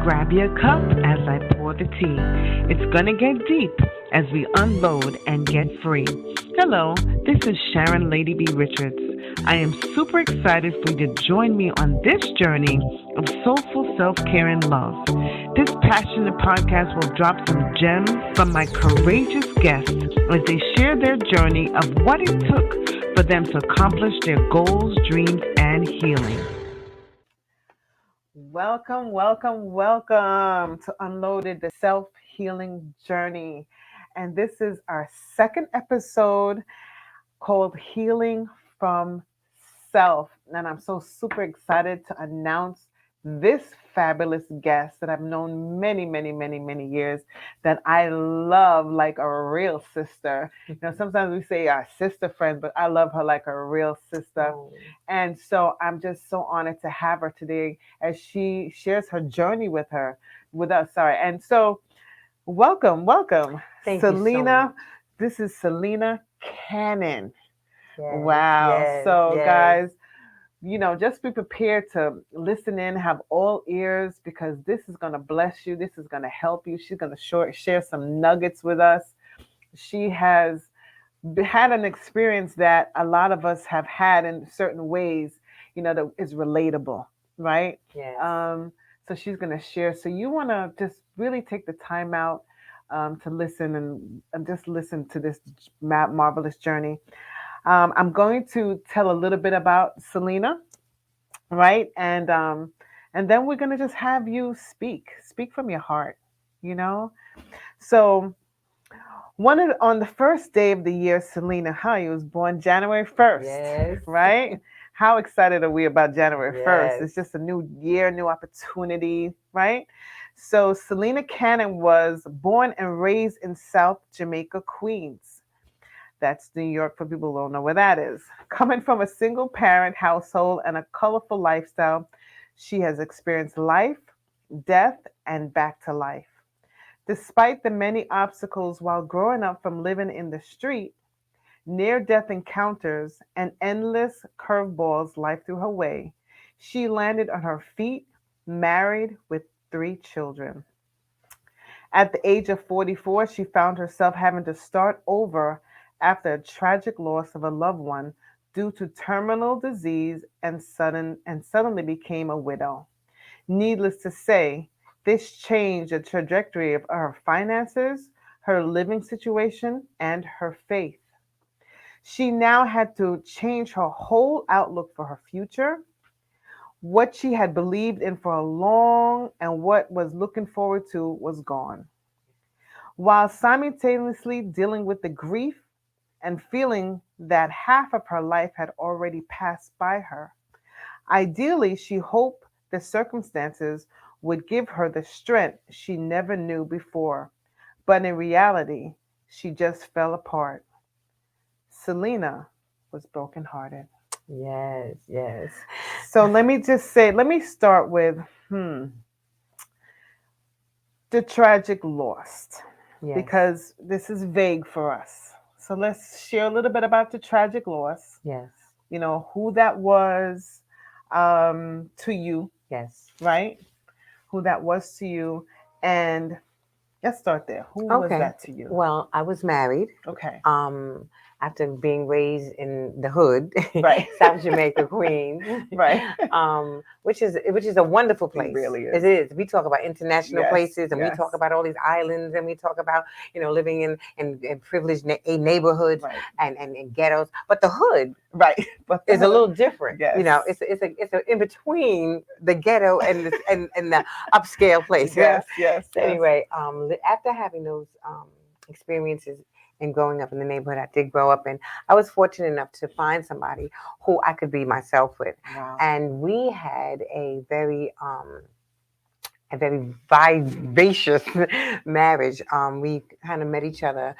Grab your cup as I pour the tea. It's gonna get deep as we unload and get free. Hello, this is Sharon Lady B. Richards. I am super excited for you to join me on this journey of soulful self care and love. This passionate podcast will drop some gems from my courageous guests as they share their journey of what it took for them to accomplish their goals, dreams, and healing. Welcome, welcome, welcome to Unloaded, the Self Healing Journey. And this is our second episode called Healing from Self. And I'm so super excited to announce this fabulous guest that I've known many, many, many, many years that I love like a real sister. You know, sometimes we say our sister friend, but I love her like a real sister. Oh, And so I'm just so honored to have her today as she shares her journey with us. Sorry. And so welcome, welcome, thank you so much. Selena. This is Selena Cannon. Yes, Wow. yes, So, yes. guys, just be prepared to listen in, have all ears, because this is going to bless you. This is going to help you. She's going to share some nuggets with us. She has had an experience that a lot of us have had in certain ways, that is relatable, right? Yes. So she's going to share. So you want to just really take the time out to listen and just listen to this marvelous journey. I'm going to tell a little bit about Selena, right? And then we're going to just have you speak from your heart, you know. So on the first day of the year, Selena, you was born January 1st, Yes. right? How excited are we about January 1st? Yes. It's just a new year, new opportunity, right? So Selena Cannon was born and raised in South Jamaica, Queens. That's New York for people who don't know where that is. Coming from a single parent household and a colorful lifestyle, she has experienced life, death, and back to life. Despite the many obstacles while growing up from living in the street, near death encounters, and endless curveballs life threw her way, she landed on her feet, married with 3 children. At the age of 44, she found herself having to start over after a tragic loss of a loved one due to terminal disease and suddenly became a widow. Needless to say, this changed the trajectory of her finances, her living situation, and her faith. She now had to change her whole outlook for her future. What she had believed in for a long and what was looking forward to was gone. While simultaneously dealing with the grief and feeling that half of her life had already passed by her. Ideally, she hoped the circumstances would give her the strength she never knew before, but in reality, she just fell apart. Selena was brokenhearted. Yes, yes. So let me start with the tragic loss, Yes, because this is vague for us. So let's share a little bit about the tragic loss, yes, who that was to you, yes. right? Who that was to you. And let's start there. Who was Okay. that to you? Well, I was married. Okay. Um, After being raised in the hood, Right. South Jamaica, Queens, Right. which is a wonderful It place. really It is. is. We talk about international Yes. places, and we Yes. talk about all these islands, and we talk about living in privileged neighborhoods Right. and ghettos. But the hood Right. But the is a hood. little different. Yes. It's a in between the ghetto and the upscale place. Yes. Yes. So Yes. anyway, after having those experiences and growing up in the neighborhood I did grow up in, I was fortunate enough to find somebody who I could be myself with, Wow. and we had a very vivacious marriage. We kind of met each other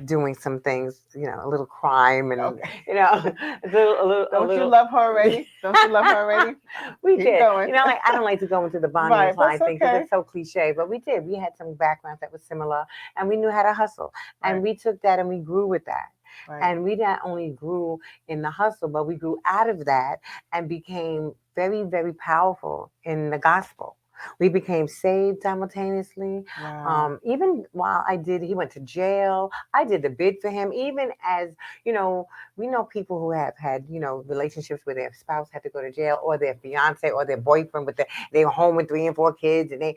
doing some things, a little crime, and Okay. Don't you a little. love her already? Don't you love her already? We Keep did. going. Like I don't like to go into the Bonnie and Right. That's Clyde thing because okay. it's so cliche, but we did. We had some backgrounds that was similar, and we knew how to hustle, and Right. we took that and we grew with that. Right. And we not only grew in the hustle, but we grew out of that and became very, very powerful in the gospel. We became saved simultaneously. Wow. Even while he went to jail. I did the bid for him. Even as, you know, we know people who have had, relationships where their spouse had to go to jail, or their fiance or their boyfriend they were home with 3 and 4 kids, and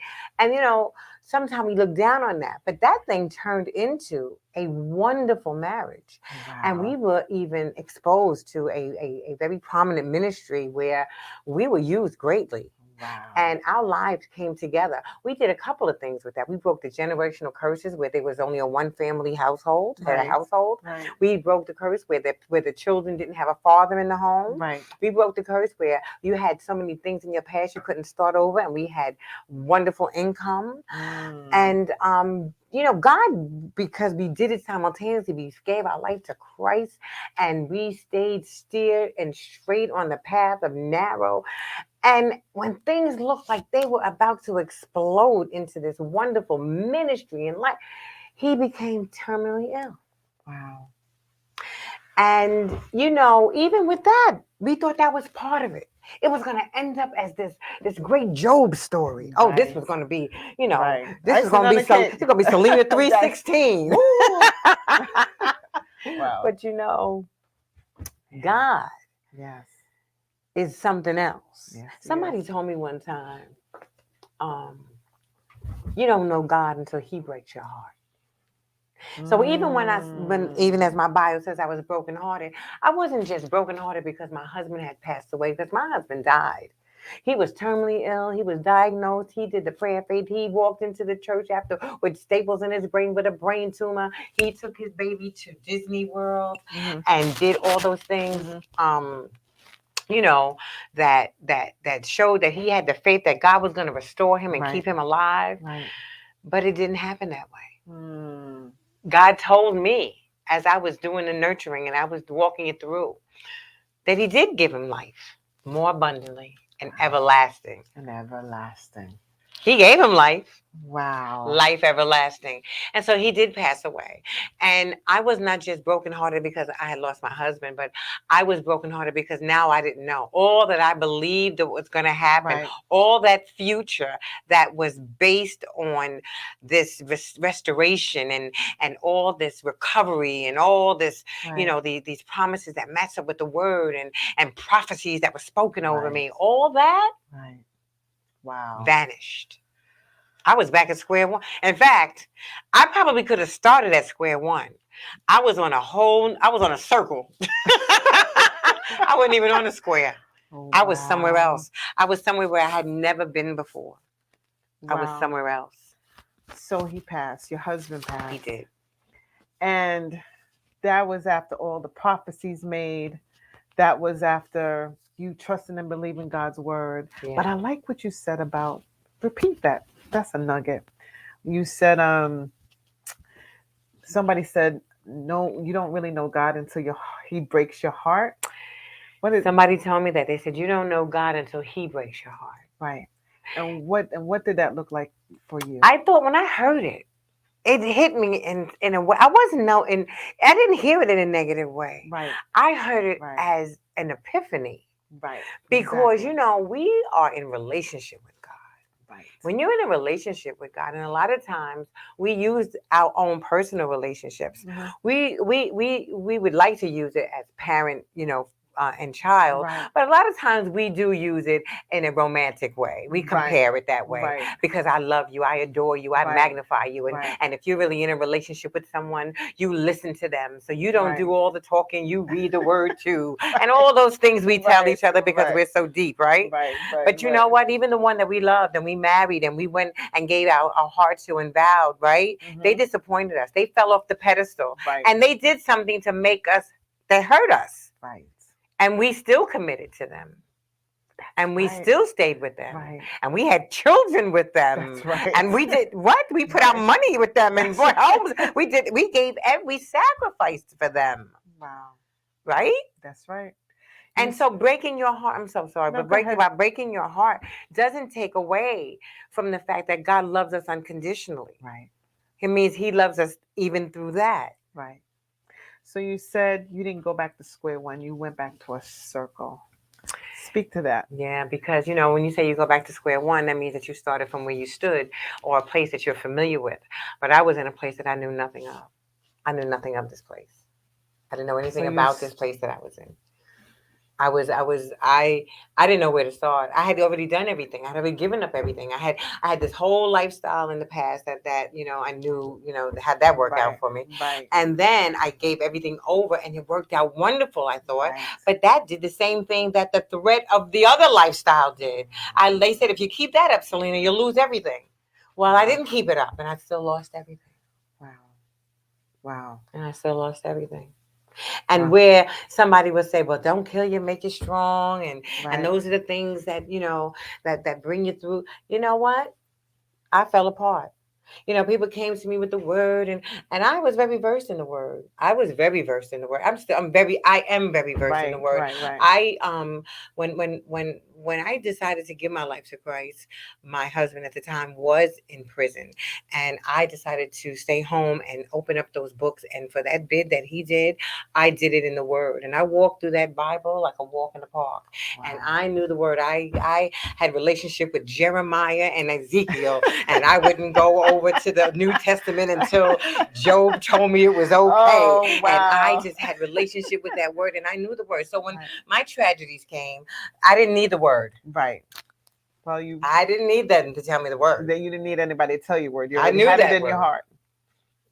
sometimes we look down on that. But that thing turned into a wonderful marriage. And we Wow. were even exposed to a very prominent ministry where we were used greatly, Wow. and our lives came together. We did a couple of things with that. We broke the generational curses where there was only a one family household at a Right. household. Right. We broke the curse where the children didn't have a father in the home. Right. We broke the curse where you had so many things in your past you couldn't start over, and we had wonderful income. Mm. And God, because we did it simultaneously, we gave our life to Christ, and we stayed steered and straight on the path of narrow. And when things looked like they were about to explode into this wonderful ministry and life, he became terminally ill. Wow. And, even with that, we thought that was part of it. It was going to end up as this great Job story. Oh, this Right. was going to be, Right. this was Icing going to on be the so. It's cake. going to be Selena That's 3:16. woo. Wow. But God Yes. is something else. Yes, he is. Somebody told me one time, um, you don't know God until He breaks your heart. So even even as Mm. my bio says, I was brokenhearted. I wasn't just brokenhearted because my husband had passed away, because my husband died. He was terminally ill. He was diagnosed. He did the prayer of faith. He walked into the church after with staples in his brain with a brain tumor. He took his baby to Disney World Mm-hmm. and did all those things. Mm-hmm. You know, that showed that he had the faith that God was going to restore him and Right. keep him alive. Right. But it didn't happen that way. Mm. God told me as I was doing the nurturing and I was walking it through that He did give him life more abundantly and Wow. everlasting. And everlasting. He gave him Wow. life everlasting. And so he did pass away. And I was not just brokenhearted because I had lost my husband, but I was brokenhearted because now I didn't know all that I believed that was going to happen, Right. all that future that was based on this restoration and all this recovery and all this, Right. these promises that match up with the word and prophecies that were spoken over Right. me, all that Right. Wow. vanished. I was back at square one. In fact, I probably could have started at square one. I was on a circle. I wasn't even on a square. Oh, I was somewhere wow. else. I was somewhere where I had never been before. I was Wow. somewhere else. So he passed. Your husband He passed. did. And that was after all the prophecies made. That was after you trusting and believing God's word. But Yeah. I like what you said about, repeat that. That's a nugget. You said, somebody said, no, you don't really know God until he breaks your heart. What is Somebody told me that. They said, you don't know God until He breaks your heart. right? And what did that look like for you? I thought when I heard it, it hit me in a way. I wasn't no, and I didn't hear it in a negative way. Right, I heard it right, as an epiphany. right. Because, Exactly. we are in relationship with God. Right. When you're in a relationship with God, and a lot of times we use our own personal relationships. Mm-hmm. We would like to use it as parent, and child, Right. but a lot of times we do use it in a romantic way. We Right. compare it that way Right. because I love you, I adore you, I Right. magnify you, and Right. and if you're really in a relationship with someone, you listen to them, so you don't Right. do all the talking, you read the word too, and all those things we tell Right. each other because Right. we're so deep, right? Right. Right. But you know what? Even the one that we loved and we married and we went and gave our hearts to and vowed, right? They Mm-hmm. disappointed us. They fell off the pedestal. Right. And they did something to make us, that hurt us. Right. And we still committed to them. And we Right. still stayed with them. Right. And we had children with them. That's right. And we did what? We put our Right. money with them and That's bought right. homes. We sacrificed for them. Wow. Right? That's right. You And so breaking your heart, I'm so sorry, no, but go ahead. breaking your heart doesn't take away from the fact that God loves us unconditionally. Right. It means He loves us even through that. Right. So you said you didn't go back to square one. You went back to a circle. Speak to that. Yeah, because you know, when you say you go back to square one, that means that you started from where you stood or a place that you're familiar with. But I was in a place that I knew nothing of. I knew nothing of this place. I didn't know So anything you, about this place that I was in. I didn't know where to start. I had already done everything. I had already given up everything. I had this whole lifestyle in the past that you know I knew had that work out right, for me, right, and then I gave everything over, and it worked out wonderful. I thought, right. but that did the same thing that the threat of the other lifestyle did. They said if you keep that up, Selena, you'll lose everything. Well, I Wow, didn't keep it up, and I still lost everything. wow, wow, And I still lost everything. And wow. where somebody would say, well, don't kill you, make you strong, and Right. those are the things that that bring you through. You know what? I fell apart. People came to me with the word, and I was very versed in the word. I was very versed in the word. I am very versed in the Right, word. right, right. I when I decided to give my life to Christ, my husband at the time was in prison, and I decided to stay home and open up those books. And for that bid that he did, I did it in the word, and I walked through that Bible like a walk in the park. And Wow. I knew the word. I had relationship with Jeremiah and Ezekiel, and I wouldn't go over to the New Testament until Job told me it was okay. Oh, And I wow. just had relationship with that word, and I knew the word. So when Right, my tragedies came, I didn't need the word. right. Well, you I didn't need them to tell me the word. then you didn't need anybody to tell you word. You I already knew had it that in your word. heart.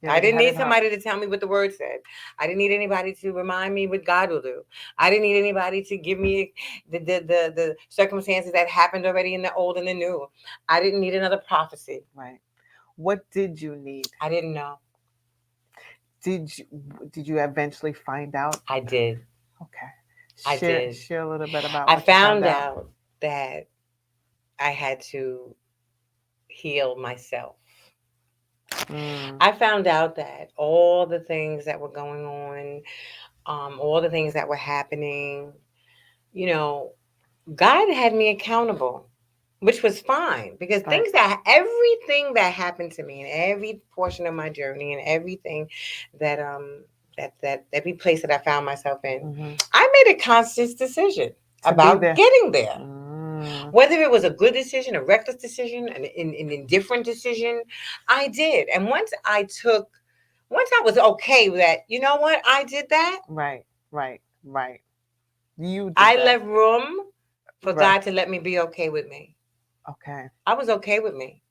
You I already didn't had it need in your heart. somebody to tell me what the word said. I didn't need anybody to remind me what God will do. I didn't need anybody to give me the circumstances that happened already in the old and the new. I didn't need another prophecy. Right. What did you need? I didn't know. Did you did you eventually find out? I did. Okay. I did. Share a little bit about I what you found found out. out that I had to heal myself. Mm, I found out that all the things that were going on, all the things that were happening, you know, God had me accountable, which was fine because right. everything that happened to me and every portion of my journey and everything that that every place that I found myself in, Hmm. I made a conscious decision To be about there. getting there. Mm, Whether it was a good decision, a reckless decision, an indifferent decision, I did. And once I was okay with that, you know what? I did that. right. Right. Right. You did I that. left room for Right. God to let me be okay with me. Okay. I was okay with me.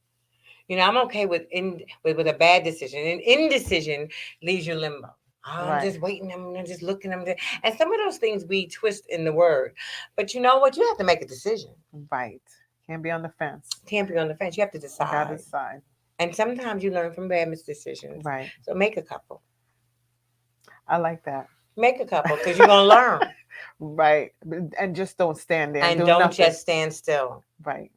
I'm okay with a bad decision. An indecision leaves you limbo. Oh, I'm Right. just waiting. I'm just looking. And some of those things we twist in the word. But you know what? You have to make a decision. Right. Can't be on the fence. Can't be on the fence. You have to Got to decide. decide. And sometimes you learn from bad decisions. Right. So make a couple. I like that. Make a couple because you're going to learn. Right. And just don't stand there and And do don't nothing. just stand still. Right.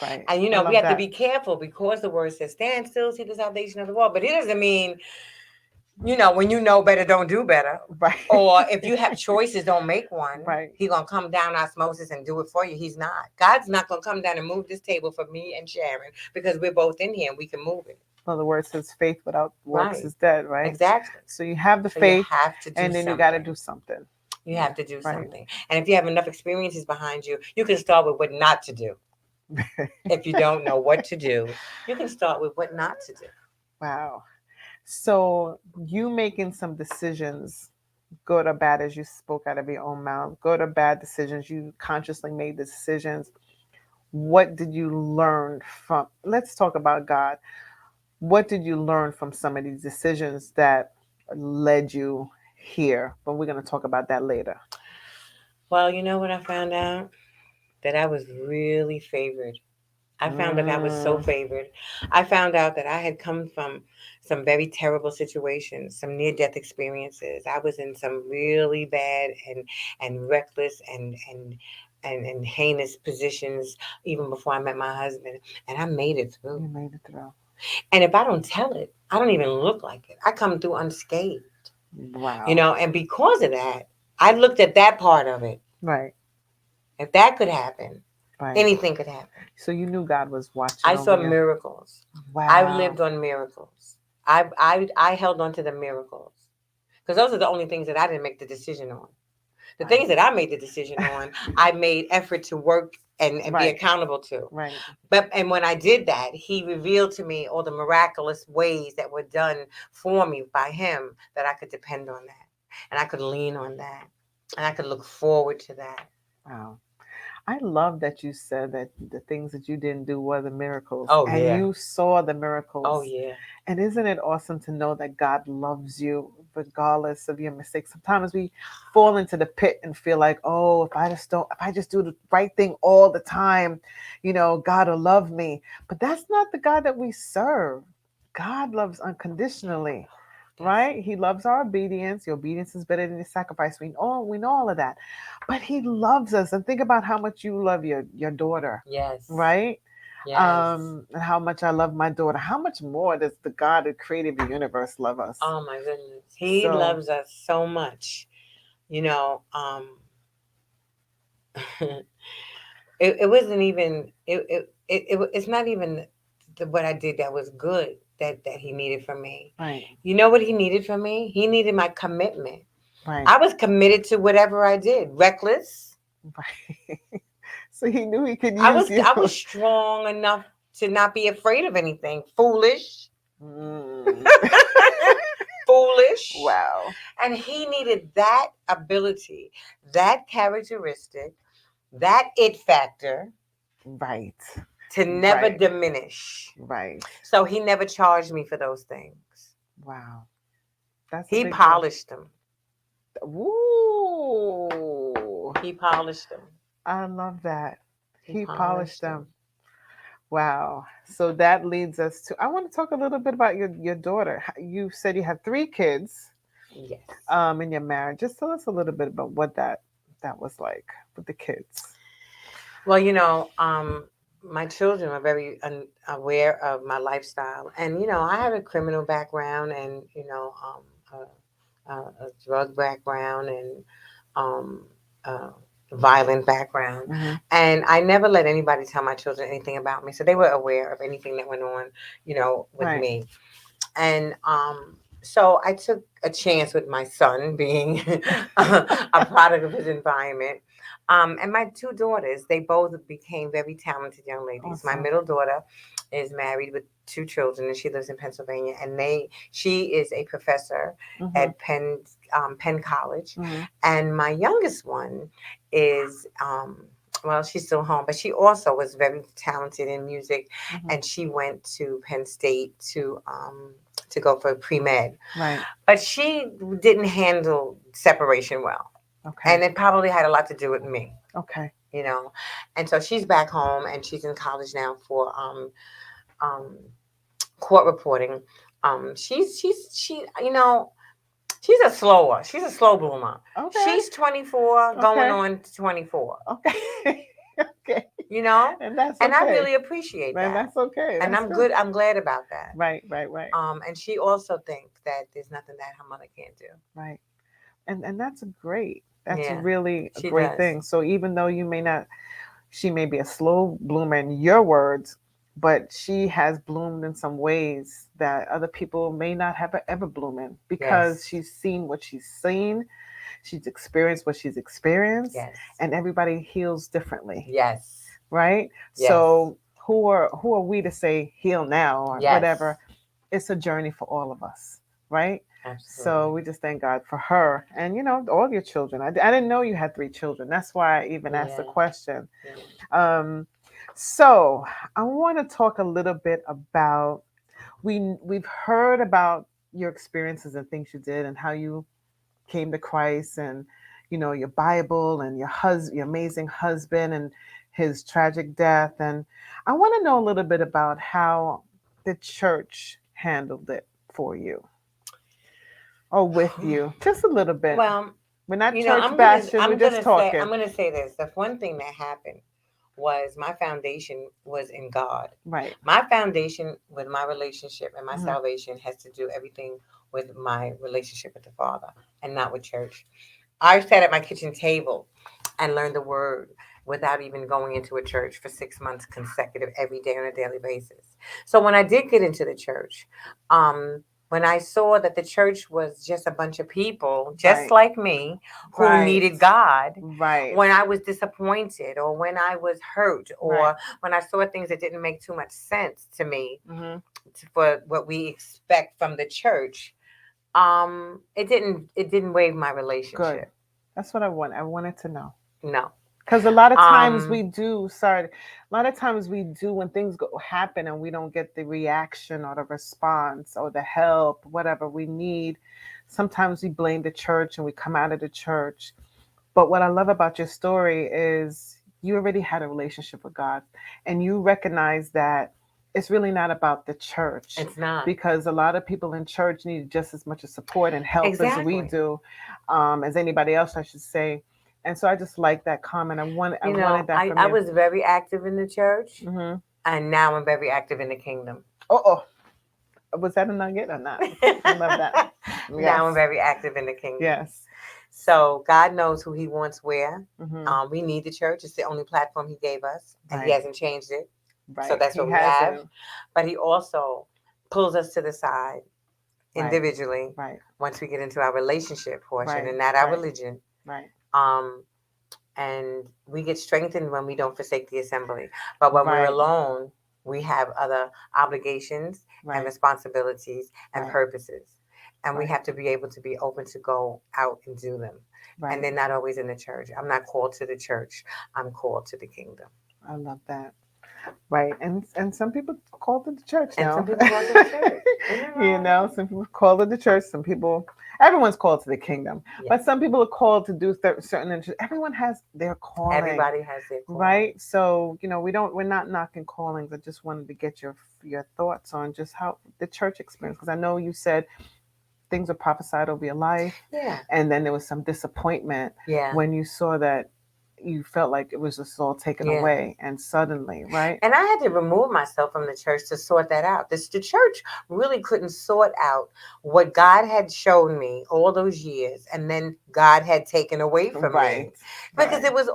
Right. And I we love have to that. be careful because the word says, stand still, see the salvation of the Lord. But it doesn't mean, when you know better, don't do better. Right. Or if you have choices, don't make one. Right. He's going to come down osmosis and do it for you. He's not. God's not going to come down and move this table for me and Sharon because we're both in here and we can move it. Well, the word says faith without works Right. is dead, right? Exactly. So you have the So you faith have to do and then you got to something. do something. You have to do Right. something. And if you have enough experiences behind you, you can start with what not to do. If you don't know what to do, you can start with what not to do. Wow. So you making some decisions, good or bad, as you spoke out of your own mouth, good or bad decisions, you consciously made the decisions. What did you learn from, let's talk about God. What did you learn from some of these decisions that led you here? But we're going to talk about that later. Well, you know what I found out? That I was really favored. I found that I was so Mm, favored. I found out that I had come from some very terrible situations, some near death experiences. I was in some really bad and reckless and heinous positions even before I met my husband, and I made it you through. made it through. And if I don't tell it, I don't even look like it. I come through unscathed, Wow. and because of that, I looked at that part of it. Right. If that could happen, Right. anything could happen. So you knew God was watching I over saw you. miracles. I Wow. lived on miracles. I held on to the miracles because those are the only things that I didn't make the decision on. The Right. things that I made the decision on, I made effort to work and be Right. accountable to. Right. But and when I did that, he revealed to me all the miraculous ways that were done for me by him, that I could depend on that, and I could lean on that, and I could look forward to that. Wow. I love that you said that the things that you didn't do were the miracles Oh and yeah. you saw the Oh miracles. yeah. And isn't it awesome to know that God loves you regardless of your mistakes? Sometimes we fall into the pit and feel like, oh, if I just do the right thing all the time, God will love me. But that's not the God that we serve. God loves unconditionally, right? He loves our obedience. Your obedience is better than your sacrifice. We know all of that. But he loves us. And think about how much you love your daughter, Yes. right? Yes. And how much I love my daughter. How much more does the God who created the universe love us? Oh my goodness. He So, loves us so much. You know, it wasn't even it's not even what I did that was good, that he needed from me. right, You know what he needed from me? He needed my commitment. right, I was committed to whatever I did. Reckless. right. So he knew he could I use was you. I was strong enough to not be afraid of anything. Foolish. Mm. Foolish. Wow. And he needed that ability, that characteristic, that it factor Right, to never right, diminish. right. So he never charged me for those things. Wow. That's a He big deal. polished them. Woo. He polished them. I love that. He He polished polished them. them. Wow. So that leads us to I want to talk a little bit about your daughter. You said you had 3 kids Yes. in your marriage. Just tell us a little bit about what that was like with the kids. Well, my children are very aware of my lifestyle, and I have a criminal background, and a drug background, and um, uh, violent background, Hmm. and I never let anybody tell my children anything about me, so they were aware of anything that went on, with Right. me, and so I took a chance with my son being a product of his environment. And my 2 daughters, they both became very talented young ladies. My Awesome. middle daughter is married with 2 children, and she lives in Pennsylvania. And she is a professor Hmm. at Penn College, Hmm. and my youngest one is. Well, she's still home, but she also was very talented in music, Hmm. and she went to Penn State to go for pre med. Right. But she didn't handle separation well, Okay. and it probably had a lot to do with me, Okay. you know. And so she's back home, and she's in college now for um, court reporting. She's she's a slow bloomer. Okay. She's 24, going Okay. on to 24. Okay. Okay. You know, And that's and I okay. really appreciate Man, that, that's okay. and That's I'm good. good. I'm glad about that. Right, right, right, And she also thinks that there's nothing that her mother can't do. right. And that's great. That's Yeah, really a she great does. thing. So even though you may not, she may be a slow bloomer in your words, but she has bloomed in some ways that other people may not have ever bloom in because Yes. she's seen what she's seen, she's experienced what she's experienced, Yes. and everybody heals differently, Yes. right? Yes. So who are we to say heal now or Yes. whatever? It's a journey for all of us, right? So Absolutely. we just thank God for her and all your children. I didn't know you had 3 children. That's why I even asked the Yeah. question. Yeah. Um, so I want to talk a little bit about we've heard about your experiences and things you did and how you came to Christ and your Bible and your amazing husband and his tragic death, and I want to know a little bit about how the church handled it for you or with you, just a little bit. Well, We're not church bashing, we're just I'm talking. gonna say this. The one thing that happened was my foundation was in God. Right. My foundation with my relationship and my Hmm. salvation has to do everything with my relationship with the Father and not with church. I sat at my kitchen table and learned the word without even going into a church for 6 months consecutive every day on a daily basis. So when I did get into the church, um, when I saw that the church was just a bunch of people, just Right. like me, who Right. needed God, Right. when I was disappointed or when I was hurt Right. or when I saw things that didn't make too much sense to me Mm-hmm. for what we expect from the church, it didn't waive my Good. relationship. That's what I want. I wanted to know. No. Because a lot of times Um, we do, sorry, a lot of times we do when things happen and we don't get the reaction or the response or the help, whatever we need. Sometimes we blame the church and we come out of the church. But what I love about your story is you already had a relationship with God and you recognize that it's really not about the church it's not. because a lot of people in church need just as much support and help as we Exactly. do, as anybody else, I should say. And so I just like that comment. I You know, wanted that I, from I you. was very active in the church, Mm-hmm. and now I'm very active in the kingdom. Oh, was that a nugget or not? I love that. Now I'm Yes. very active in the kingdom. Yes. So God knows who He wants where. Mm-hmm. We need the church. It's the only platform He gave us, and He Right. hasn't changed it. So Right. that's He what we have. hasn't. But He also pulls us to the side Right. individually Right. once we get into our relationship portion Right. and not our Right. religion. Right. Um, and we get strengthened when we don't forsake the assembly. But when we're Right. alone, we have other obligations and Right. responsibilities and Right. purposes. And we Right. have to be able to be open to go out and do them. And Right. they're not always in the church. I'm not called to the church, I'm called to the kingdom. I love that. Right. And some people call it the church And some now. people go to the church. Isn't that You wrong? know, some people call it the church. Some people, everyone's called to the kingdom. Yes. But some people are called to do certain interests. Everyone has their calling, Everybody has their calling. right? So, we're not knocking callings. I just wanted to get your thoughts on just how the church experience, because I know you said things were prophesied over your life, Yeah. and then there was some disappointment Yeah. when you saw that you felt like it was just all taken Yeah. away, and suddenly, right? And I had to remove myself from the church to sort that out. The church really couldn't sort out what God had shown me all those years, and then God had taken away from Right, me, because right, it was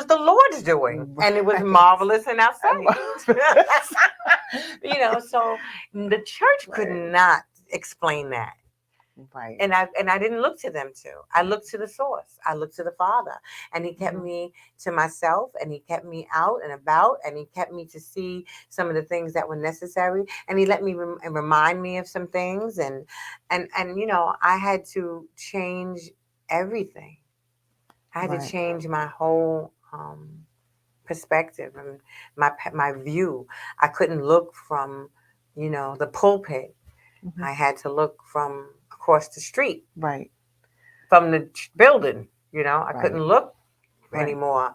the Lord's doing, and it was right. marvelous in our I'm sight. So the church could right, not explain that. right. And I didn't look to them to. I looked to the source. I looked to the Father, and He kept Mhm. me to myself, and He kept me out and about, and He kept me to see some of the things that were necessary, and He let me and remind me of some things, and I had to change everything. I had to Right. change my whole perspective and my view. I couldn't look from the pulpit. Mhm. I had to look from across the street Right, from the building. I right, couldn't look right, anymore,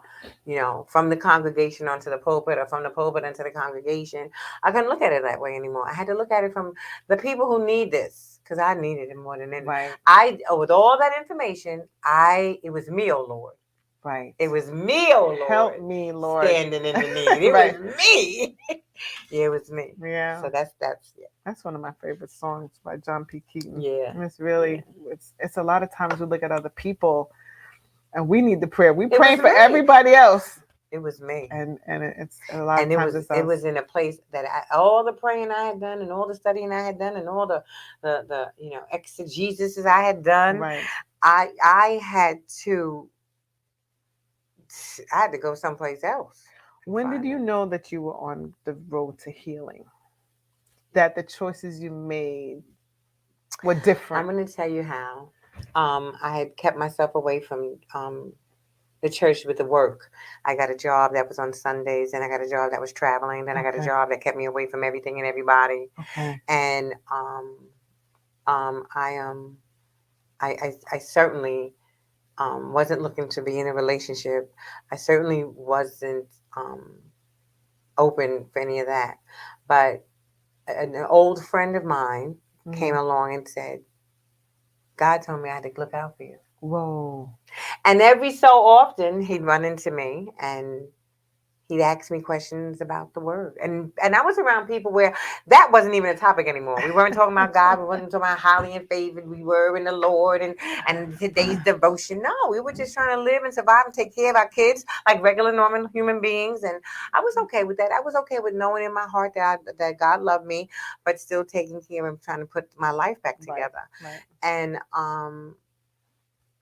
from the congregation onto the pulpit or from the pulpit into the congregation. I couldn't look at it that way anymore. I had to look at it from the people who need this, because I needed it more than anything. right, With all that information, it was me, oh Lord. right. It was me, oh Help Lord, me, Lord. standing in the need. It Right. was me. Yeah, it was me. Yeah. So that's yeah. That's one of my favorite songs by John P. Keaton. Yeah. And it's Yeah. really, it's a lot of times we look at other people and we need the prayer. We It was praying for me. everybody else. It was me. And it's a lot of And it times was it's it us. was in a place that all the praying I had done and all the studying I had done and all the exegesis I had done, Right. I had to go someplace else and When did find you it. know that you were on the road to healing? That the choices you made were I'm different? going to tell you how. I had kept myself away from the church with the work. I got a job that was on Sundays, and I got a job that was traveling. Then I got a Okay. job that kept me away from everything and everybody. Okay. And I certainly wasn't looking to be in a relationship. I certainly wasn't um, open for any of that. But an old friend of mine came Mm-hmm. along and said, God told me I had to look out for you. Whoa. And every so often, he'd run into me and he'd ask me questions about the word. And I was around people where that wasn't even a topic anymore. We weren't talking about God. We wasn't talking about highly and favored we were in the Lord and today's devotion. No, we were just trying to live and survive and take care of our kids like regular normal human beings. And I was okay with that. I was okay with knowing in my heart that God loved me, but still taking care and trying to put my life back Right. together. Right. And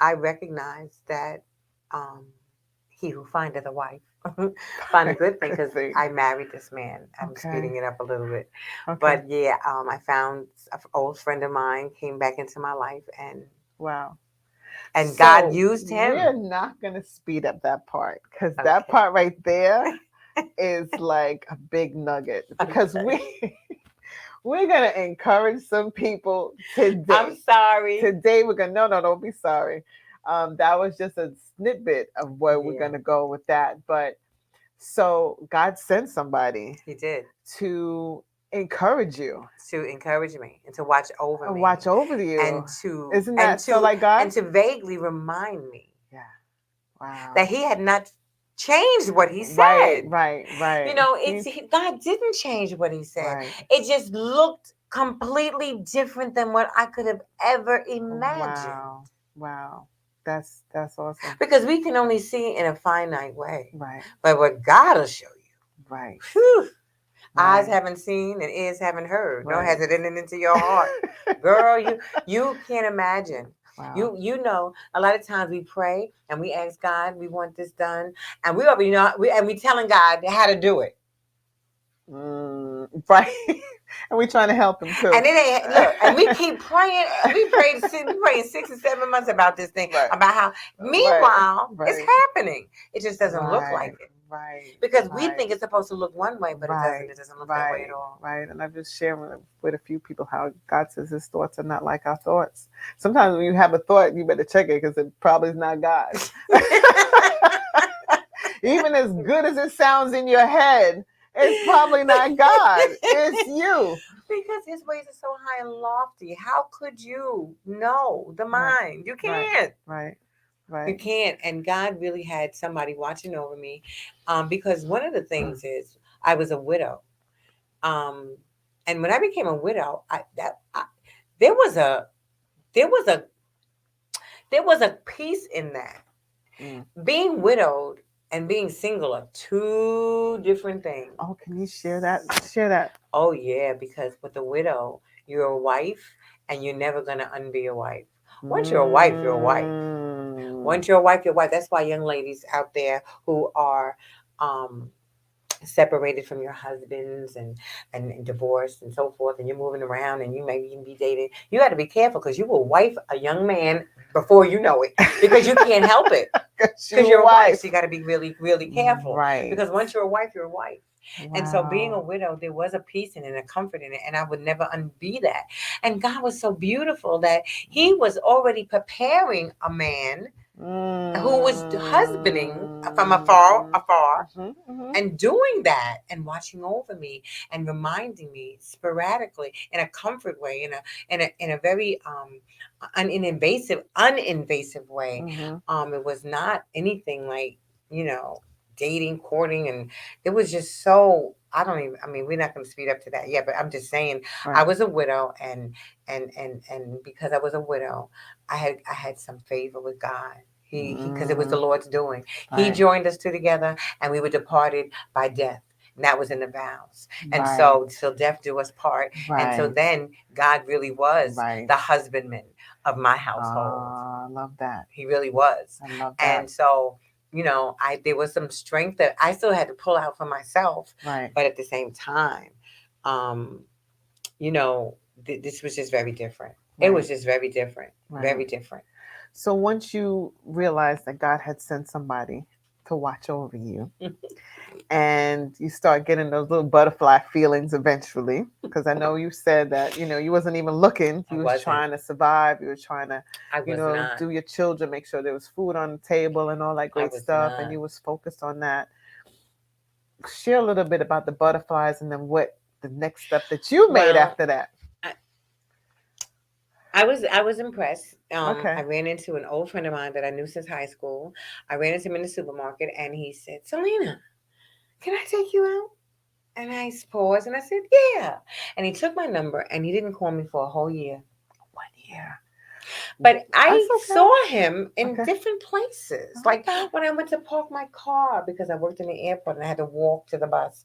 I recognized that um, he who findeth a wife find a good thing, Good because thing. I married this man. I'm Okay. speeding it up a little bit, Okay. but yeah, I found an old friend of mine came back into my life, Wow. and God So used we're him. not going to speed up that part because that Okay, part right there is like a big nugget because okay. we're going to encourage some people I'm today. sorry. Today we're going to, no, don't be sorry. That was just a snippet of where we're Yeah, going to go with that. But so God sent somebody he did, to encourage you to encourage me and to watch over and me watch over you. and to Isn't and that so to like God? and to vaguely remind me Yeah. Wow. that he had not changed what he Right, said. right, You right. know, God didn't change what he said. Right. It just looked completely different than what I could have ever imagined. Wow. Wow. That's awesome. Because we can only see in a finite way. Right. But what God will show Right. you, whew, eyes Right. haven't seen and ears haven't heard, nor Right. has it entered into your heart. Girl, you can't imagine. Wow. You know, a lot of times we pray and we ask God, we want this done, and we already know, and we telling God how to do it. Right. And we trying to help him too. And it ain't, look, and we keep praying. We praying 6 and 7 months about this thing, Right. about how. Right. Meanwhile, it's Right. happening. It just doesn't look Right. like it Right. because we Right. think it's supposed to look one way, but it doesn't. Right, It doesn't look that way at right, all. right. And I've just shared with a few people how God says his thoughts are not like our thoughts. Sometimes when you have a thought, you better check it because it probably is not God. Even as good as it sounds in your head, it's probably not God. It's you. Because his ways are so high and lofty. How could you know the Right, mind? You right, can't. right, You right. can't. And God really had somebody watching over me, because one of the things is I was a widow. Um, and when I became a widow, there was a there was a there was a piece in that. Mm. Being widowed and being single are two different things. Oh, can you share that? Share that. Oh yeah, because with a widow, you're a wife and you're never gonna unbe a wife. Once you're a wife, you're a wife. Mm. Once you're a wife, you're a wife. That's why young ladies out there who are um separated from your husbands and divorced and so forth, and you're moving around and you maybe even be dating, you got to be careful because you will wife a young man before you know it, because you can't help it, Cause because you you're a a wife. wife. So you got to be really, really careful, Right. because once you're a wife, you're a wife. And so being a Wow. widow, there was a peace in it and a comfort in it, and I would never unbe that. And God was so beautiful that He was already preparing a man who was husbanding from afar, Mm. afar, Mhm, mhm. and doing that and watching over me and reminding me sporadically in a comfort way, in a very uninvasive way. Mhm. It was not anything like, you know, dating, courting, and it was just so, I don't even, I mean, we're not going to speed up to that yet, but I'm just saying I Right. was a widow, and because I was a widow, I had some favor with God. He because it was the Mm. Lord's doing. He Right. joined us two together, and we were departed by death. And that was in the vows. And Right. so, till death do us part. And so Right. then God really was Right. the husbandman of my household. Ah, I love that. He really was. I love that. And so, I there was some strength that I still had to pull out for myself, Right. but at the same time, um, you know, this was just very different. It was Right. just very different, Right. very different. So once you realized that God had sent somebody to watch over you, and you start getting those little butterfly feelings eventually, because I know you said that you wasn't even looking, I you was wasn't. trying to survive, you were trying to I was not. do your children, make sure there was food on the table and all that I great was stuff, and not. you was focused on that. Share a little bit about the butterflies and then what the next step that you made Well, after that. I, I was impressed. I Okay. ran into an old friend of mine that I knew since high school. I ran into him in the supermarket, and he said, "Selena, can I take you out? And I paused and I said, yeah. And he took my number and he didn't call me for a whole year. 1 year. But I That's okay. saw him in Okay. different places. Like Okay. when I went to park my car because I worked in the airport and I had to walk to the bus,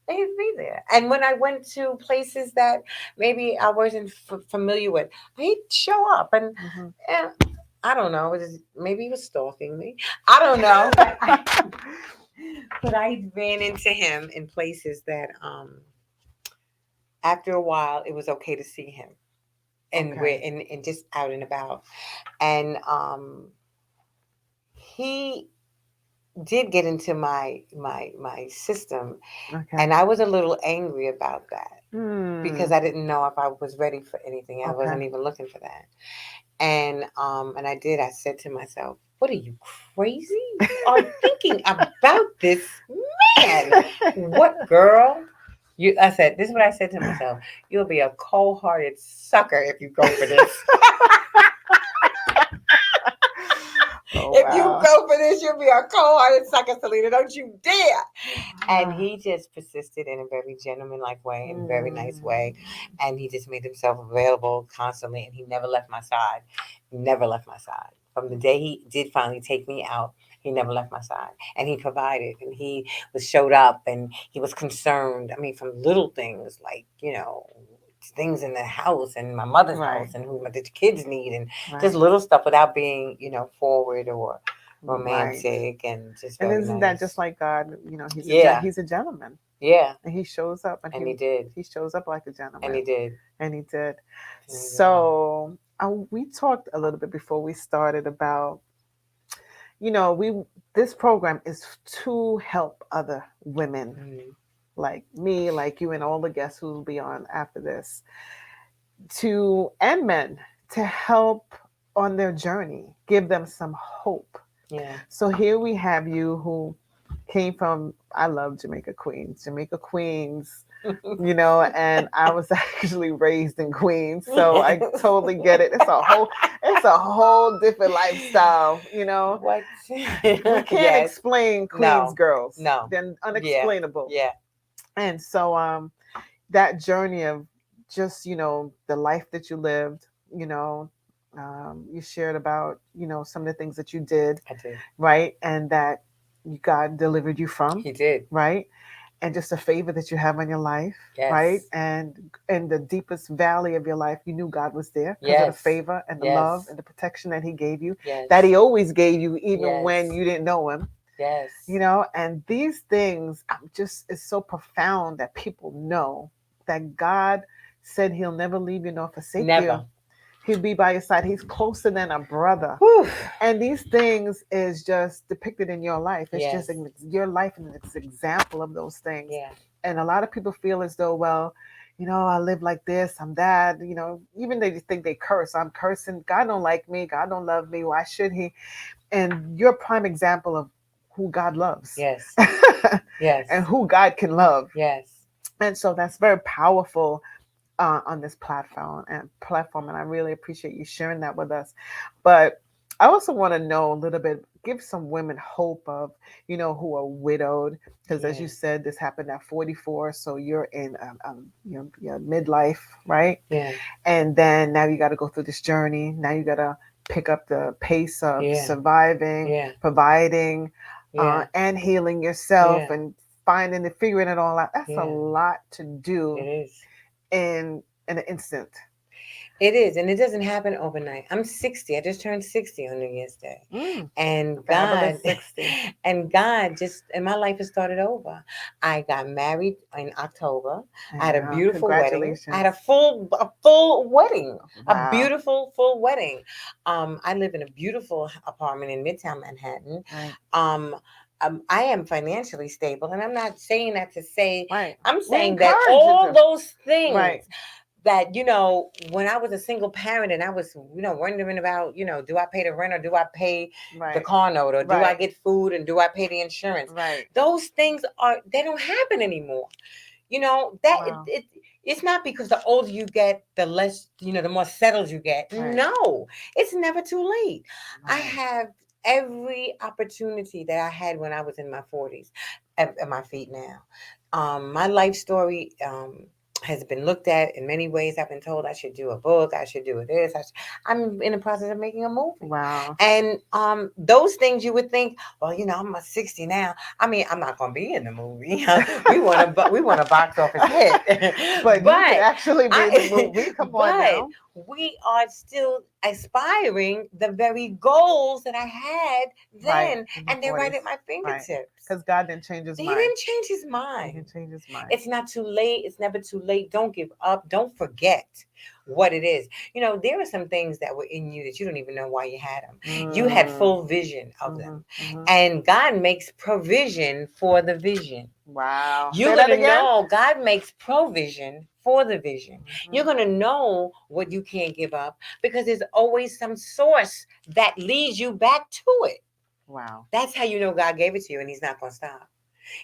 they'd be there. And when I went to places that maybe I wasn't familiar with, he'd show up. Hmm. And I don't know, maybe he was stalking me. I don't know, but I ran into him in places that after a while it was okay to see him and Okay. we're and just out and about. And he did get into my system, Okay. and I was a little angry about that because Hmm. I didn't know if I was ready for anything. I Okay. wasn't even looking for that. And I did. I said to myself, "What are you, crazy? You are thinking about this man? What, girl? You?" I said, "This is what I said to myself. You'll be a cold-hearted sucker if you go for this." Oh If you wow. go for this, you'll be a cold-hearted sucker, Selena. Don't you dare. And Ah. he just persisted in a very gentleman-like way, in a very nice Mm. way. And he just made himself available constantly. And he never left my side. Never left my side. From the day he did finally take me out, he never left my side. And he provided. And he was showed up. And he was concerned. I mean, from little things like, things in the house and my mother's house Right. and who the kids need and just Right. little stuff without being, forward or Right. romantic and just And very isn't that nice. just like God? Yeah, He's a gentleman, yeah, and he shows up, and and he did, he shows up like a and gentleman, he did, and he did. and he did. So we talked a little bit before we started about we this program is to help other women Mm, like me, like you, and all the guests who will be on after this, to and men to help on their journey, give them some hope. yeah. So here we have you who came from, I love Jamaica Queens. Jamaica Queens, and I was actually raised in Queens, so I totally get it. It's a whole different lifestyle. What? We can't Yes. explain Queens No. girls. No. They're Yeah. unexplainable. Yeah. And so that journey of just, the life that you lived, you know, you shared about, some of the things that you did, I did. right? And that God delivered you from, He did. right? And just a favor that you have on your life, right? Yes. And in the deepest valley of your life, you knew God was there because of the Yes. favor and the Yes. love and the protection that He gave you, Yes. that He always gave you, even Yes. when you didn't know Him. Yes. And these things just is so profound that people know that God said He'll never leave you nor forsake you. Never. He'll be by your side. He's closer than a brother. Whew. And these things is just depicted in your life. It's Yes. just your life, and it's an example of those things. Yeah. And a lot of people feel as though, well, I live like this, I'm that, even they think they curse. I'm cursing. God don't like me. God don't love me. Why should He? And you're a prime example of who God loves Yes. Yes. and who God can love. Yes. And so that's very powerful on this platform, and I really appreciate you sharing that with us. But I also want to know a little bit, give some women hope of, who are widowed, because as Yeah. you said, this happened at 44, so you're in, your midlife, right? Yeah. And then now you got to go through this journey. Now you got to pick up the pace of Yeah. surviving, Yeah. providing, Yeah. and healing yourself Yeah. and finding and figuring it all out. That's a Yeah. lot to It do is. in an instant. It is, and it doesn't happen overnight. I'm 60. I just turned 60 on New Year's Day. Mm, And fabulous God 60. and my life has started over. I got married in October. I had a And beautiful wedding. I had congratulations. a full wedding. A Wow. beautiful full wedding. I live in a beautiful apartment in Midtown Manhattan. Right. Um I am financially stable, and I'm not saying that to say, Right. I'm We saying that encourage you all to. those things Right. that when I was a single parent and I was wondering about do I pay the rent or do I pay the Right. car note or do I Right. get food and do I pay the insurance? Right. Those things they don't happen anymore. That Wow. it's not because the older you get, the less the more settled you get. Right. No, it's never too late. I Right. have every opportunity that I had when I was in my 40s at my feet now. My life story has been looked at in many ways. I've been told I should do a book, I should do this. I'm in the process of making a movie. Wow. And those things you would think, well, I'm 60 now. I mean, I'm not going to be in the movie. we want a box office hit, But you could but actually be in the I, movie. Come on but now. we are still aspiring the very goals that I had Right. then, In the and they're right 40s. at my Right. fingertips. Because God didn't change his He mind. didn't change his He mind. didn't change his mind. It's not too late. It's never too late. Don't give up. Don't forget what it is. There are some things that were in you that you don't even know why you had them. You had Mm. full vision of them. Hmm. And God makes provision for the vision. Wow. You're Say going that to again. know God makes provision for the vision. You're Hmm. going to know what you can't give up because there's always some source that leads you back to it. Wow. That's how you know God gave it to you and he's not going to stop.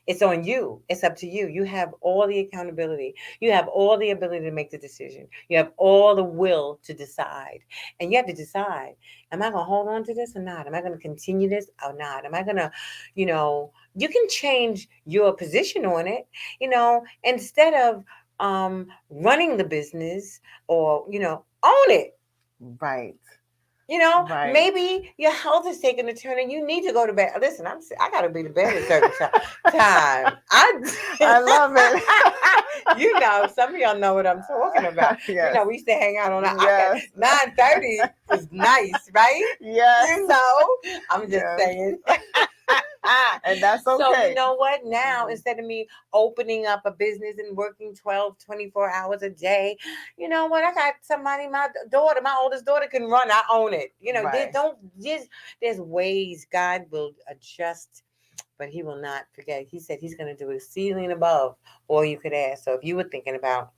It's on you. It's up to you. You have all the accountability. You have all the ability to make the decision. You have all the will to decide. And you have to decide, am I going to hold on to this or not? Am I going to continue this or not? Am I going to, you can change your position on it, instead of running the business or, own it. Right. Right. Maybe your health is taking a turn and you need to go to bed. Listen, I gotta be to bed at a certain time. I love it. Some of y'all know what I'm talking about. Yes. We used to hang out on. I got Yes. 9:30 was nice, right? Yes. I'm just Yes. saying. And that's So you okay. know what? Now, Hmm. instead of me opening up a business and working 12, 24 hours a day, you know what? I got somebody, my oldest daughter can run. I own it. There Right. don't just there's ways God will adjust, but he will not forget. He said he's gonna do exceedingly and above all you could ask. So if you were thinking about,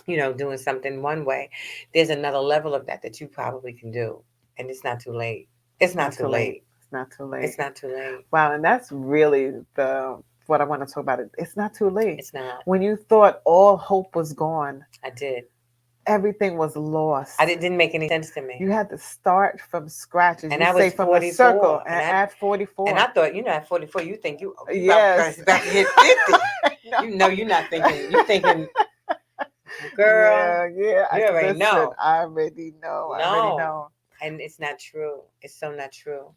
doing something one way, there's another level of that you probably can do. And it's not too late. It's It's not not too too late. late. It's not too late. It's not too late. Wow, and that's really the what I want to talk about. It. It's not too late. It's not. When you thought all hope was gone, I did. everything was lost. It didn't make any sense to me. You had to start from scratch, as And you I say, was from a circle 44, and add and 44. I thought, at 44, you think you Yes. about to hit 50. No. You're not thinking. You thinking, girl, Yeah, yeah. you already Listen, know. I already know. I already No, know. and it's not true. It's so not true.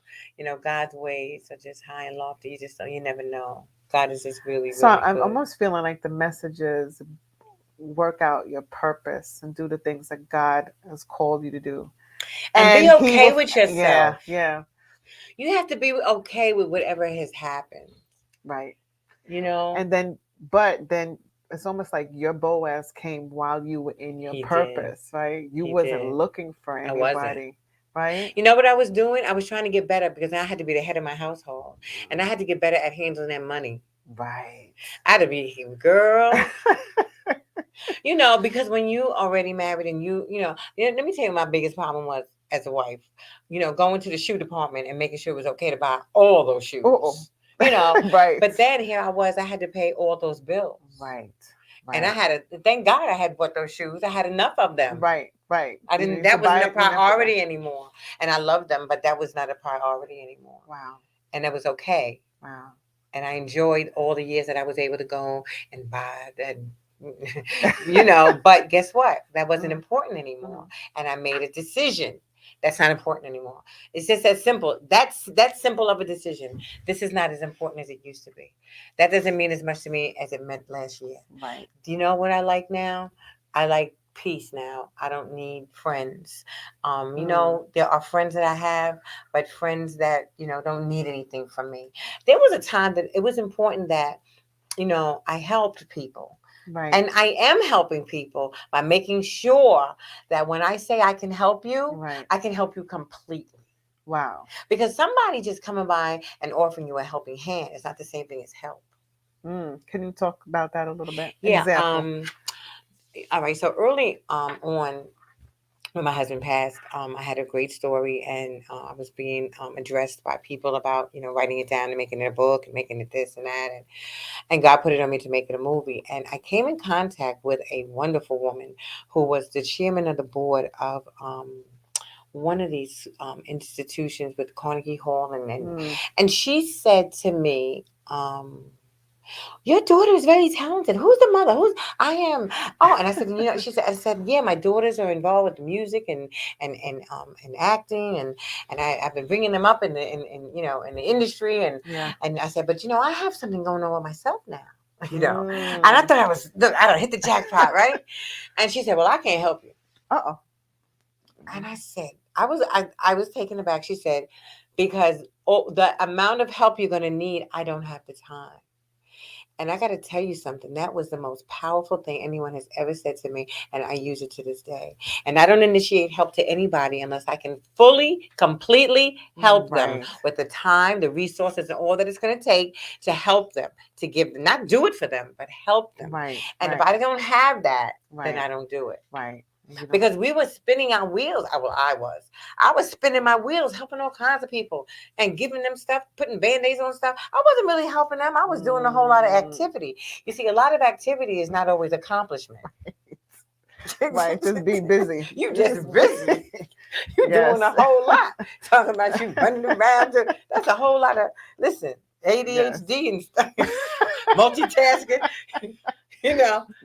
God's ways are just high and lofty. You never know. God is just really, So really I'm good. almost feeling like the message is work out your purpose and do the things that God has called you to do. And And be He okay will, with yeah, yourself. yeah, You have to be okay with whatever has happened. right. You know, And then, but then it's almost like your Boaz came while you were in your he did. purpose, right? You He wasn't did. looking for I wasn't. anybody, right? You know what I was doing? I was trying to get better because I had to be the head of my household. And I had to get better at handling that money. Right. I had to be, girl, because when you already married and let me tell you my biggest problem was as a wife, going to the shoe department and making sure it was okay to buy all those Oh, shoes, you know. right, But then here I was, I had to pay all those bills. right, And I right, had to, thank God I had bought those shoes. I had enough of them. right, right. I You didn't, need to that buy wasn't a it. You never buy. priority anymore. And I loved them, but that was not a priority anymore. Wow, And that was okay. wow. And I enjoyed all the years that I was able to go and buy that. But guess what? That wasn't Mm, important anymore. mm. And I made a decision. That's not important anymore. It's just that simple. That's simple of a decision. This is not as important as it used to be. That doesn't mean as much to me as it meant last year. Right. Do you know what I like now? I like peace now. I don't need friends. Mm, There are friends that I have, but friends that, don't need anything from me. There was a time that it was important that, I helped people. right, And I am helping people by making sure that when I say I can help you, right. I can help you completely. Wow. Because somebody just coming by and offering you a helping hand is not the same thing as help. Can you talk about that a little bit? Yeah. Example. All right. So early on, when my husband passed, I had a great story, and I was being addressed by people about writing it down and making it a book and making it this and that, and God put it on me to make it a movie. And I came in contact with a wonderful woman who was the chairman of the board of one of these institutions with Carnegie Hall, Mm. and she said to me, your daughter is very talented. Who's the mother? Who's I am? Oh, and I said, she said, I said, yeah, my daughters are involved with music and acting, and I've been bringing them up in the industry, Yeah. and I said, but I have something going on with myself now, and I Mm. thought I don't hit the jackpot, right? And she said, well, I can't help you, Uh-oh. and I said, I was taken aback. She said, because the amount of help you're going to need, I don't have the time. And I got to tell you something. That was the most powerful thing anyone has ever said to me. And I use it to this day. And I don't initiate help to anybody unless I can fully, completely help them Right. with the time, the resources, and all that it's going to take to help them, to give them, not do it for them, but help them. Right. And if Right. I don't have that, then Right. I don't do it. Right. You don't. Because we were spinning our wheels. I was spinning my wheels, helping all kinds of people and giving them stuff, putting band-aids on stuff. I wasn't really helping them. I was doing a whole lot of Mm. activity. You see, a lot of activity is not always accomplishment. Right. Just be busy. You You just just busy. You're yes. doing a whole lot. Talking about you running around. That's a whole lot of, listen, Yes. ADHD and stuff. Multitasking.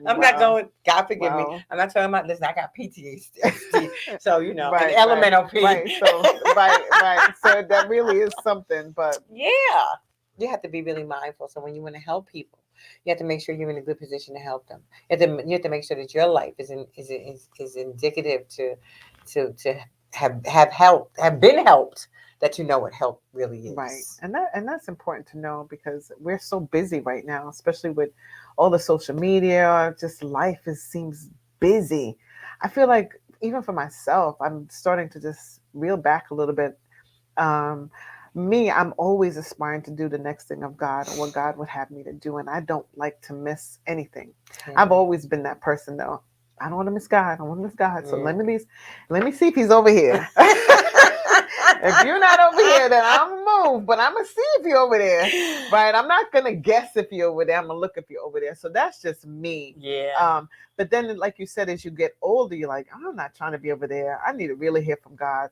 I'm not Wow. going, God forgive me. Wow. I'm not talking about, listen, I got PTSD. So, an Right. Right. elemental P. Right. So right. Right. So that really is something. But Yeah. You have to be really mindful. So when you want to help people, you have to make sure you're in a good position to help them. You have to make sure that your life is indicative to have been helped, that you know what help really right. is. And that's important to know because we're so busy right now, especially with all the social media. Just life seems busy. I feel like even for myself, I'm starting to just reel back a little bit. Um, Me, I'm always aspiring to do the next thing of God or what God would have me to do, and I don't like to miss anything. Yeah. I've always been that person, though. I don't want to miss God. I don't want to miss God. So Yeah. let me see if He's over here. If you're not over here, then I'm gonna move. But I'm gonna see if you're over there, right? I'm not gonna guess if you're over there. I'm gonna look if you're over there. So that's just me. Yeah. But then, like you said, as you get older, you're like, I'm not trying to be over there. I need to really hear from God.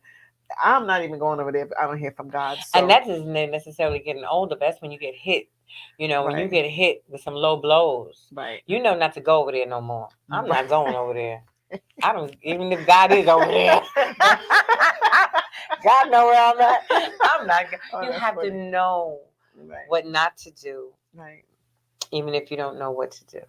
I'm not even going over there if I don't hear from God. And So that isn't necessarily getting older. That's when you get hit. When you right, get hit with some low blows, right, you know not to go over there no more. I'm right. not going over there. I don't, even if God is over there. God know where I'm at. I'm not. Oh, You that's have to funny. know Right, what not to do, right. even if you don't know what to do.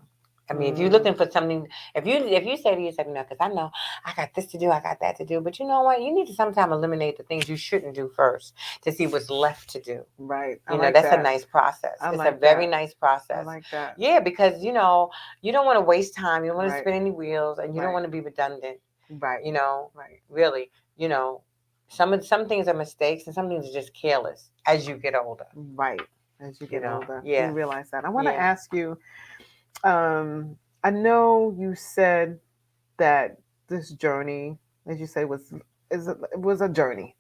I mean, if you're Mm, looking for something, if you say to yourself, no, because I know I got this to do, I got that to do, but you know what? You need to sometimes eliminate the things you shouldn't do first to see what's left to do. right. I like That's a that. nice process. I It's a like very that. nice I process. like that. Yeah, because you don't want to waste time. You don't want to Right, spin any wheels, and you don't right, want to be redundant. right, You know, right, really, some things are mistakes, and some things are just careless as you get older. right. As you get older, Yeah, you realize that. I want to yeah. ask you. I know you said that this journey, as you say, was a journey.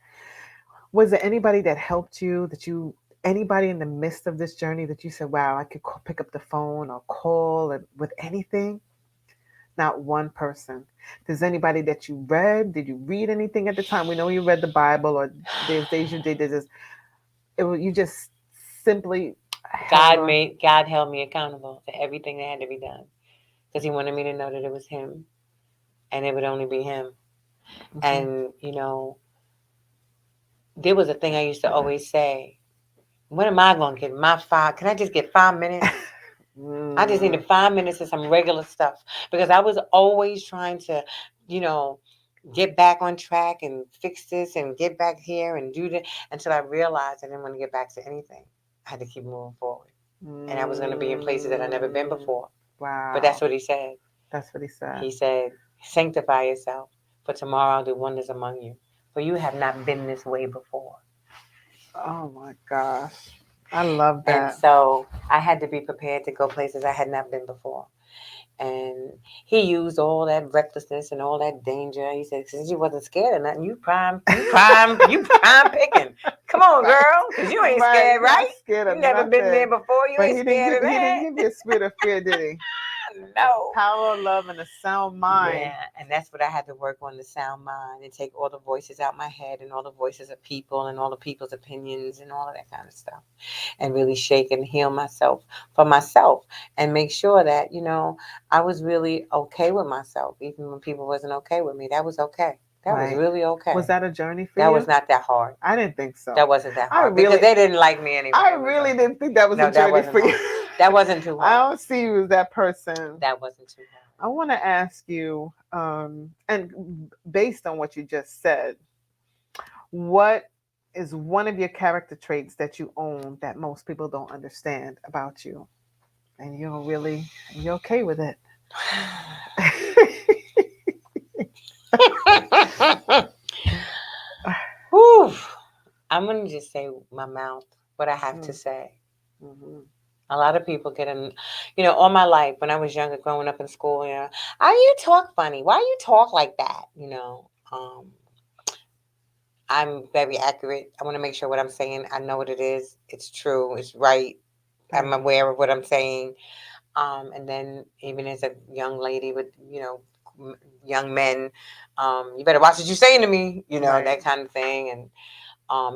Was there anybody that helped you? Anybody in the midst of this journey that you said, "Wow, I could pick up the phone or call and, with anything"? Not one person. Does anybody that you read? Did you read anything at the time? We know you read the Bible, or there's days you did this. You just simply held on. God held me accountable to everything that had to be done because He wanted me to know that it was Him, and it would only be Him. Mm-hmm. And there was a thing I used to always say: when am I going to get my 5? Can I just get 5 minutes? I just Mm, needed 5 minutes of some regular stuff because I was always trying to, you know, get back on track and fix this and get back here and do that until I realized I didn't want to get back to anything. I had to keep moving forward. And I was going to be in places that I've never been mm, before. But that's wow. what He said. That's what he said. He said, sanctify yourself, for tomorrow I'll do wonders among you. For you have not been this way before. Oh my gosh. I love And that. so I had to be prepared to go places I had not been before. And He used all that recklessness and all that danger. He said, since you wasn't scared of nothing, you prime picking. Come on, Right. girl, because you ain't Right. scared, Not right? scared You of never been there nothing. before. You But ain't scared of he didn't that. give you a spirit of fear, did he? no. Power of love and a sound mind. Yeah, and that's what I had to work on, the sound mind, and take all the voices out my head and all the voices of people and all the people's opinions and all of that kind of stuff, and really shake and heal myself for myself, and make sure that, I was really okay with myself, even when people wasn't okay with me. That was okay. That was Right. really Was okay. that a journey for That was you? not that hard. I didn't think so. That wasn't that I hard because really, they didn't like me anyway. I It was really okay. didn't think that was a No, that journey wasn't for you. hard. That wasn't too I hard. don't see you as that person. That wasn't too hard. I want to ask you, and based on what you just said, what is one of your character traits that you own that most people don't understand about you, and you're okay with it? Whew. I'm gonna just say my mouth, what I have to say. Mhm. A lot of people get in, all my life when I was younger, growing up in school, how you talk funny? Why you talk like that? I'm very accurate. I want to make sure what I'm saying, I know what it is. It's true. It's right. I'm Right. aware of what I'm saying. And then even as a young lady with, young men, you better watch what you're saying to me, Right. that kind of thing. And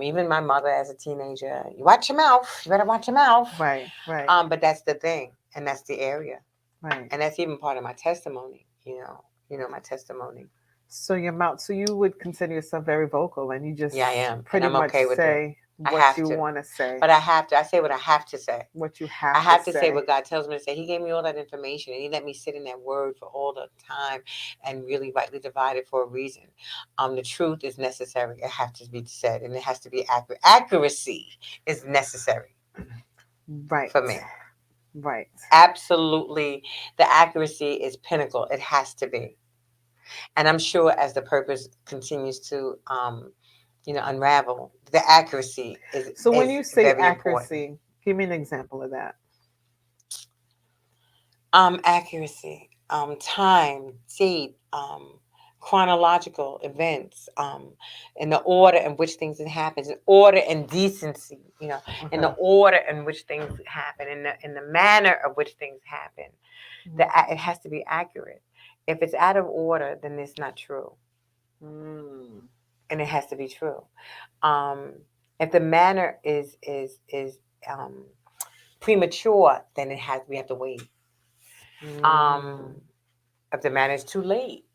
even my mother as a teenager, you watch your mouth. You better watch your mouth. Right. Right. But that's the thing, and that's the area, Right. and that's even part of my testimony. My testimony. So your mouth. So you would consider yourself very vocal, and you just Yeah, I am, and pretty I'm much okay with it. say I what have you to, want to say, but I have to. I say what I have to say. what you I have to have to say say. what God tells me to say. He gave me all that information, and He let me sit in that word for all the time, and really rightly divide it for a reason. The truth is necessary. It has to be said, and it has to be accurate. Accuracy is necessary Right. for me. Right. Absolutely, the accuracy is pinnacle. It has to be. And I'm sure as the purpose continues to, unravel, the accuracy is So when is you say very important. accuracy, give me an example of that. Accuracy, time, date, chronological events, in the order in which things happen, in order and decency, in the Okay. order in which things happen, in the manner of which things happen. It has to be accurate. If it's out of order, then it's not true, Mm. and it has to be true. Um, if the manner is um, premature, then we have to wait. Um, Mm. if the manner is too late,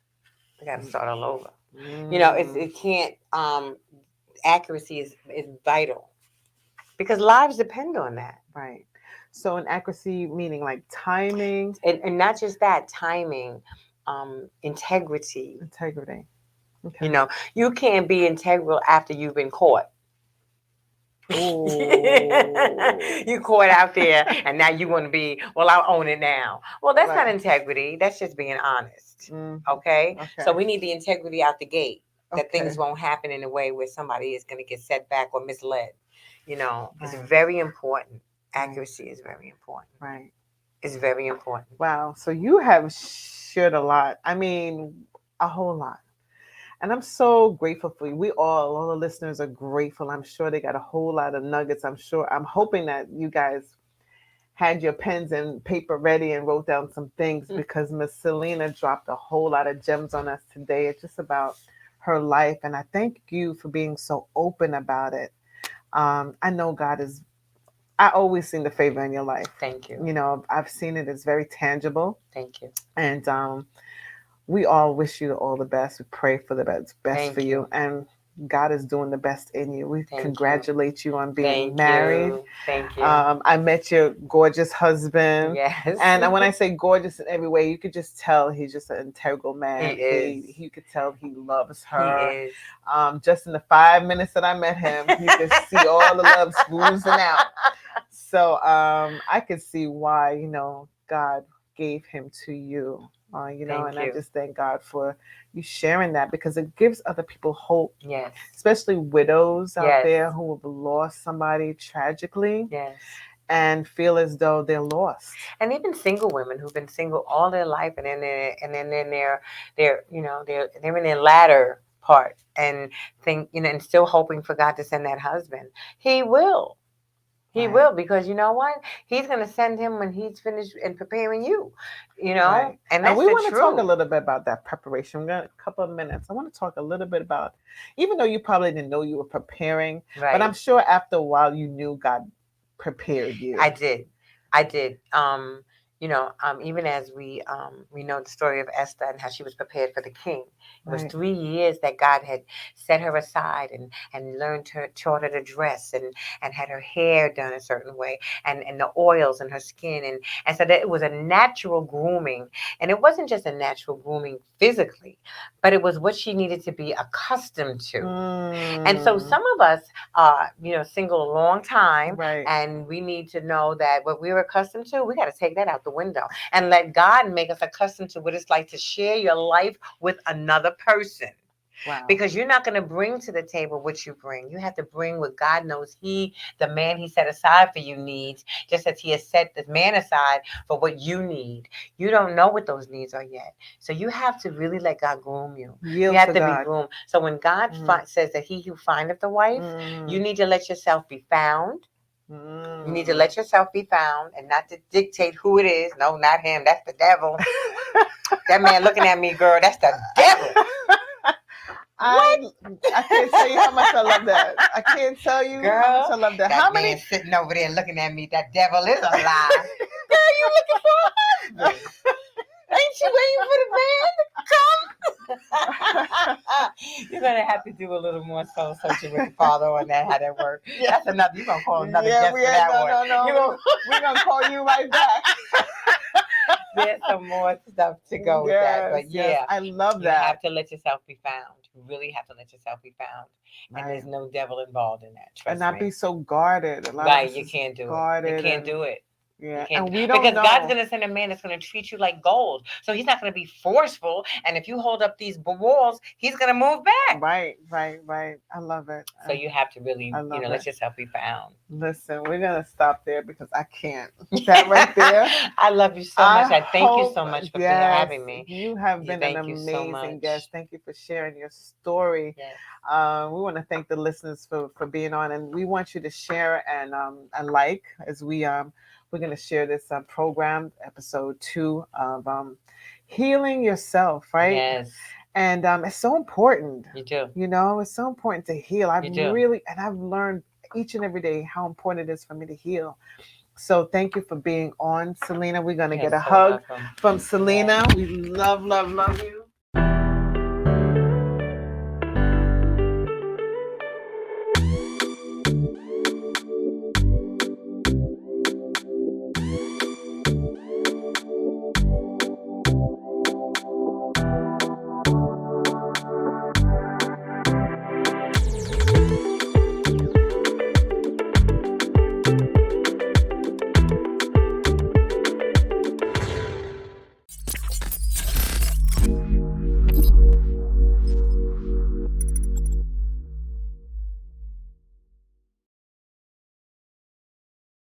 we got to start all over. Mm. It can't. Accuracy is vital because lives depend on that, Right. So an accuracy meaning like timing, and not just that, timing, integrity. integrity. You Okay. know, you can't be integral after you've been caught. Oh. You caught out there, and now you want to be, well, I own it now. Well, that's not Right. integrity. That's just being honest. Hmm. Okay? So Okay. we need the integrity out the gate, that things Okay. won't happen in a way where somebody is going to get set back or misled. It's Right. very important. Right. Accuracy is very important. Right. It's very important. Wow. So you have shared a lot. I mean, a whole lot. And I'm so grateful for you. All the listeners are grateful. I'm sure they got a whole lot of nuggets. I'm hoping that you guys had your pens and paper ready and wrote down some things because Miss Selena dropped a whole lot of gems on us today. It's just about her life. And I thank you for being so open about it. I know I always seen the favor in your life. Thank you. I've seen it. It's very tangible. Thank you. And we all wish you all the best. We pray for the best for Thank you. you. And God is doing the best in you. We Thank you. congratulate you on being Thank married. you. Thank you. I met your gorgeous husband. Yes. And when I say gorgeous in every way, you could just tell he's just an integral He man. is. You could tell he loves He her. is. Just in the 5 minutes that I met him, you could see all the love oozing out. So I could see why, God gave him to you. Thank And I you. just thank God for you sharing that because it gives other people hope, Yes. especially widows out Yes. there who have lost somebody tragically Yes. and feel as though they're lost. And even single women who've been single all their life, and then they're in their latter part, and think, and still hoping for God to send that husband. He will. He will, because you know what? He's going to send him when he's finished and preparing you, Right. and And that's we the want to talk a truth. little bit about that preparation. We got a couple of minutes. I want to talk a little bit about, even though you probably didn't know you were preparing, but I'm Right. sure after a while you knew God prepared I you. did. I did. Even as we know the story of Esther and how she was prepared for the king. It was Right. 3 years that God had set her aside and taught her to dress and had her hair done a certain way and the oils in her skin and so that it was a natural grooming, and it wasn't just a natural grooming physically, but it was what she needed to be accustomed to. And so Mm, some of us are, single a long time, right. and we need to know that what we're accustomed to, we got to take that out the window and let God make us accustomed to what it's like to share your life with another person. Wow. Because you're not going to bring to the table what you bring. You have to bring what God knows the man he set aside for you needs, just as he has set the man aside for what you need. You don't know what those needs are yet. So you have to really let God groom you. You Yield have to to be God. groomed. So when God Mm, says that he who findeth the wife, you mm, need to let yourself be found. You need to mm. let yourself be found and not to dictate who it is. No, not him. That's the devil. That man looking at me, girl, that's the devil. I What? I can't tell you how much I love that. I can't tell you how much Girl, I love that. How that many man sitting over there looking at me, that devil is a lie. Girl, you looking for a husband. Ain't you waiting for the man to come? You're gonna have to do a little more soul searching with the father on that, how that works. Yeah. That's another. You're gonna call another Yeah, guest we for are. that No, one. no, You no. gonna We're gonna call you right back. There's some more stuff to go with that, Yes, but yes. yeah, I love you have that. to let yourself be found. You really have to let yourself be found, and Right. there's no devil involved in that. And Trust not me. be so guarded. A lot of Right? us You is can't do it. You guarded can't and do it. You yeah. can't And we don't because God's know. gonna send a man that's gonna treat you like gold. So he's not gonna be forceful. And if you hold up these walls, he's gonna move back. Right, right, right. I love it. So you have to really, I love it. let yourself be found. Listen, we're gonna stop there because I can't. That right there. I love you so much. I I thank you hope, so much for yes, having me. you have been an Thank you so amazing much. guest. Thank you for sharing your story. Yes. We want to thank the listeners for being on, and we want you to share and like as we're going to share this program episode 2 of healing yourself, right? Yes. And it's so important. You do. It's so important to heal. You do. I've learned each and every day how important it is for me to heal. So thank you for being on, Selena. We're gonna You're get a so hug welcome. from Yes. Selena. We love, love, love you.